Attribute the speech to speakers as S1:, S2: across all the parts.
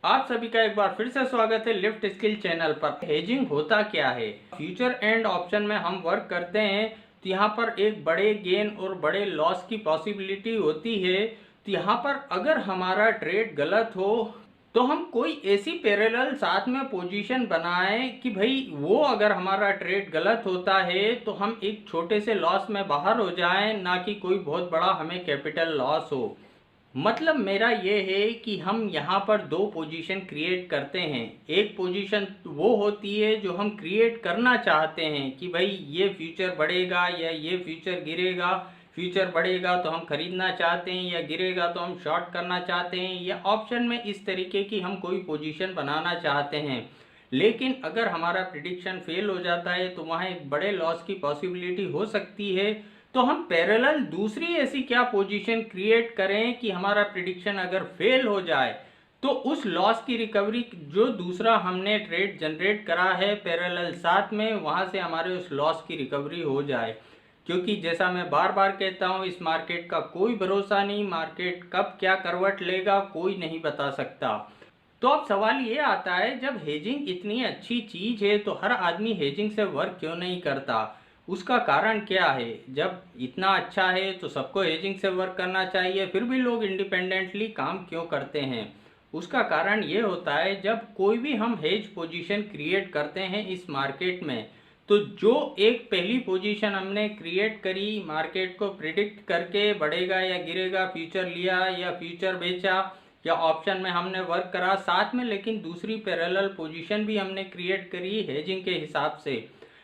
S1: आप सभी का एक बार फिर से स्वागत है लिफ्ट स्किल चैनल पर। हेजिंग होता क्या है? फ्यूचर एंड ऑप्शन में हम वर्क करते हैं तो यहाँ पर एक बड़े गेन और बड़े लॉस की पॉसिबिलिटी होती है। तो यहाँ पर अगर हमारा ट्रेड गलत हो तो हम कोई ऐसी पैरेलल साथ में पोजीशन बनाएं कि भाई वो अगर हमारा ट्रेड गलत होता है तो हम एक छोटे से लॉस में बाहर हो जाएं, ना कि कोई बहुत बड़ा हमें कैपिटल लॉस हो। मतलब मेरा ये है कि हम यहाँ पर दो पोजीशन क्रिएट करते हैं। एक पोजीशन वो होती है जो हम क्रिएट करना चाहते हैं कि भाई ये फ्यूचर बढ़ेगा या ये फ्यूचर गिरेगा। फ्यूचर बढ़ेगा तो हम खरीदना चाहते हैं या गिरेगा तो हम शॉर्ट करना चाहते हैं, या ऑप्शन में इस तरीके की हम कोई पोजीशन बनाना चाहते हैं। लेकिन अगर हमारा प्रिडिक्शन फेल हो जाता है तो वहाँ एक बड़े लॉस की पॉसिबिलिटी हो सकती है। तो हम पैरेलल दूसरी ऐसी क्या पोजीशन क्रिएट करें कि हमारा प्रिडिक्शन अगर फेल हो जाए तो उस लॉस की रिकवरी जो दूसरा हमने ट्रेड जनरेट करा है पैरेलल साथ में, वहां से हमारे उस लॉस की रिकवरी हो जाए। क्योंकि जैसा मैं बार बार कहता हूं, इस मार्केट का कोई भरोसा नहीं, मार्केट कब क्या करवट लेगा कोई नहीं बता सकता। तो अब सवाल ये आता है, जब हेजिंग इतनी अच्छी चीज है तो हर आदमी हेजिंग से वर्क क्यों नहीं करता? उसका कारण क्या है? जब इतना अच्छा है तो सबको हेजिंग से वर्क करना चाहिए, फिर भी लोग इंडिपेंडेंटली काम क्यों करते हैं? उसका कारण ये होता है, जब कोई भी हम हेज पोजीशन क्रिएट करते हैं इस मार्केट में, तो जो एक पहली पोजीशन हमने क्रिएट करी मार्केट को प्रिडिक्ट करके बढ़ेगा या गिरेगा, फ्यूचर लिया या फ्यूचर बेचा या ऑप्शन में हमने वर्क करा साथ में, लेकिन दूसरी पैरेलल पोजीशन भी हमने क्रिएट करी हेजिंग के हिसाब से।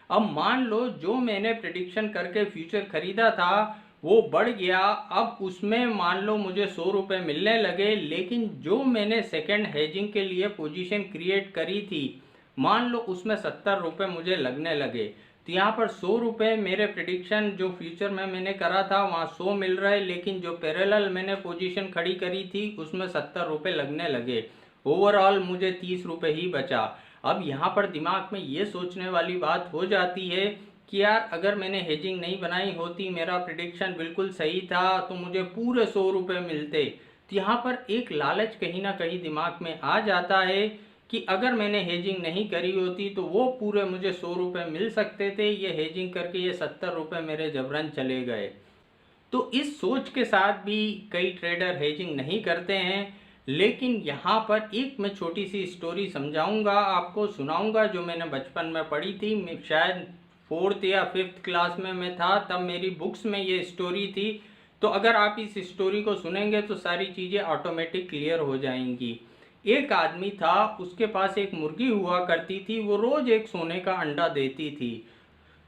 S1: अब मान लो जो मैंने प्रिडिक्शन करके फ्यूचर खरीदा था वो बढ़ गया, अब उसमें मान लो मुझे 100 रुपये मिलने लगे, लेकिन जो मैंने सेकेंड हेजिंग के लिए पोजीशन क्रिएट करी थी मान लो उसमें 70 रुपये मुझे लगने लगे। तो यहाँ पर 100 रुपये मेरे प्रिडिक्शन जो फ्यूचर में मैंने करा था वहाँ 100 मिल रहा है, लेकिन जो पैरेलल मैंने पोजीशन खड़ी करी थी उसमें 70 रुपये लगने लगे। ओवरऑल मुझे 30 रुपये ही बचा। अब यहाँ पर दिमाग में ये सोचने वाली बात हो जाती है कि यार अगर मैंने हेजिंग नहीं बनाई होती, मेरा प्रिडिक्शन बिल्कुल सही था, तो मुझे पूरे 100 रुपये मिलते। तो यहाँ पर एक लालच कहीं ना कहीं दिमाग में आ जाता है कि अगर मैंने हेजिंग नहीं करी होती तो वो पूरे मुझे 100 रुपये मिल सकते थे, ये हेजिंग करके ये 70 रुपये मेरे जबरन चले गए। तो इस सोच के साथ भी कई ट्रेडर हेजिंग नहीं करते हैं। लेकिन यहाँ पर एक मैं छोटी सी स्टोरी समझाऊंगा, आपको सुनाऊंगा, जो मैंने बचपन में पढ़ी थी। मैं शायद 4th या 5th क्लास में मैं था, तब मेरी बुक्स में ये स्टोरी थी। तो अगर आप इस स्टोरी को सुनेंगे तो सारी चीज़ें ऑटोमेटिक क्लियर हो जाएंगी। एक आदमी था, उसके पास एक मुर्गी हुआ करती थी, वो रोज़ एक सोने का अंडा देती थी।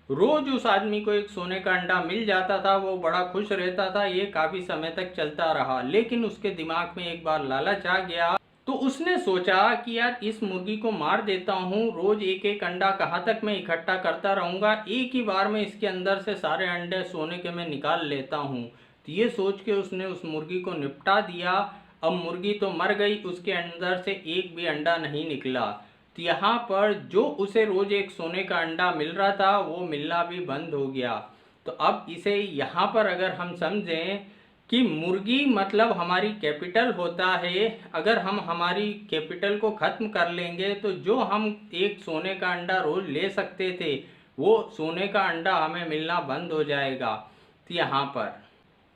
S1: रोज उस आदमी को एक सोने का अंडा मिल जाता था, वो बड़ा खुश रहता था। ये काफी समय तक चलता रहा, लेकिन उसके दिमाग में एक बार लालच आ गया। तो उसने सोचा कि यार इस मुर्गी को मार देता हूँ, रोज एक एक अंडा कहाँ तक मैं इकट्ठा करता रहूंगा, एक ही बार में इसके अंदर से सारे अंडे सोने के मैं निकाल लेता हूँ। तो ये सोच के उसने उस मुर्गी को निपटा दिया। अब मुर्गी तो मर गई, उसके अंदर से एक भी अंडा नहीं निकला। तो यहाँ पर जो उसे रोज एक सोने का अंडा मिल रहा था वो मिलना भी बंद हो गया। तो अब इसे यहाँ पर अगर हम समझें कि मुर्गी मतलब हमारी कैपिटल होता है, अगर हम हमारी कैपिटल को ख़त्म कर लेंगे तो जो हम एक सोने का अंडा रोज ले सकते थे वो सोने का अंडा हमें मिलना बंद हो जाएगा। तो यहाँ पर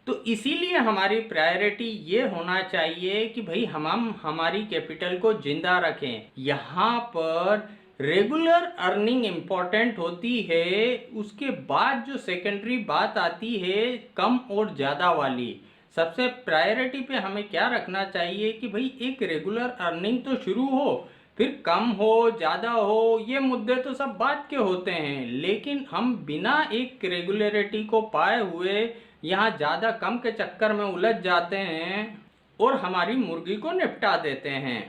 S1: तो इसीलिए हमारी प्रायोरिटी ये होना चाहिए कि भाई हम हमारी कैपिटल को जिंदा रखें। यहाँ पर रेगुलर अर्निंग इम्पॉर्टेंट होती है, उसके बाद जो सेकेंडरी बात आती है कम और ज़्यादा वाली। सबसे प्रायोरिटी पे हमें क्या रखना चाहिए कि भाई एक रेगुलर अर्निंग तो शुरू हो, फिर कम हो ज़्यादा हो, ये मुद्दे तो सब बात के होते हैं। लेकिन हम बिना एक रेगुलरिटी को पाए हुए यहाँ ज़्यादा कम के चक्कर में उलझ जाते हैं और हमारी मुर्गी को निपटा देते हैं।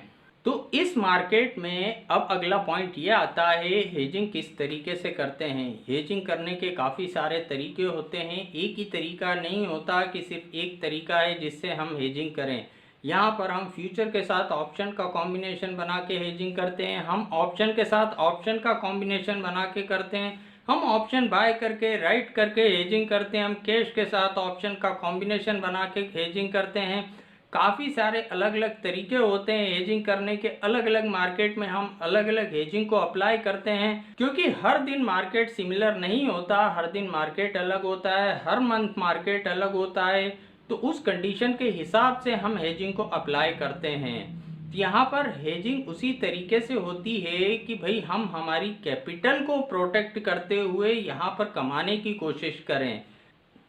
S1: तो इस मार्केट में अब अगला पॉइंट ये आता है, हेजिंग किस तरीके से करते हैं। हेजिंग करने के काफ़ी सारे तरीके होते हैं, एक ही तरीका नहीं होता कि सिर्फ एक तरीका है जिससे हम हेजिंग करें। यहाँ पर हम फ्यूचर के साथ ऑप्शन का कॉम्बिनेशन बना के हेजिंग करते हैं, हम ऑप्शन के साथ ऑप्शन का कॉम्बिनेशन बना के करते हैं, हम ऑप्शन बाय करके राइट करके हेजिंग करते हैं, हम कैश के साथ ऑप्शन का कॉम्बिनेशन बना के हेजिंग करते हैं। काफ़ी सारे अलग अलग तरीके होते हैं हेजिंग करने के। अलग अलग मार्केट में हम अलग अलग हेजिंग को अप्लाई करते हैं, क्योंकि हर दिन मार्केट सिमिलर नहीं होता, हर दिन मार्केट अलग होता है, हर मंथ मार्केट अलग होता है। तो उस कंडीशन के हिसाब से हम हेजिंग को अप्लाई करते हैं। यहाँ पर हेजिंग उसी तरीके से होती है कि भाई हम हमारी कैपिटल को प्रोटेक्ट करते हुए यहाँ पर कमाने की कोशिश करें।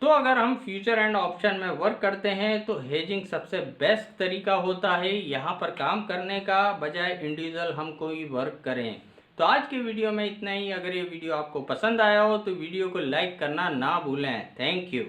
S1: तो अगर हम फ्यूचर एंड ऑप्शन में वर्क करते हैं तो हेजिंग सबसे बेस्ट तरीका होता है यहाँ पर काम करने का, बजाय इंडिविजुअल हम कोई वर्क करें। तो आज की वीडियो में इतना ही। अगर ये वीडियो आपको पसंद आया हो तो वीडियो को लाइक करना ना भूलें। Thank you.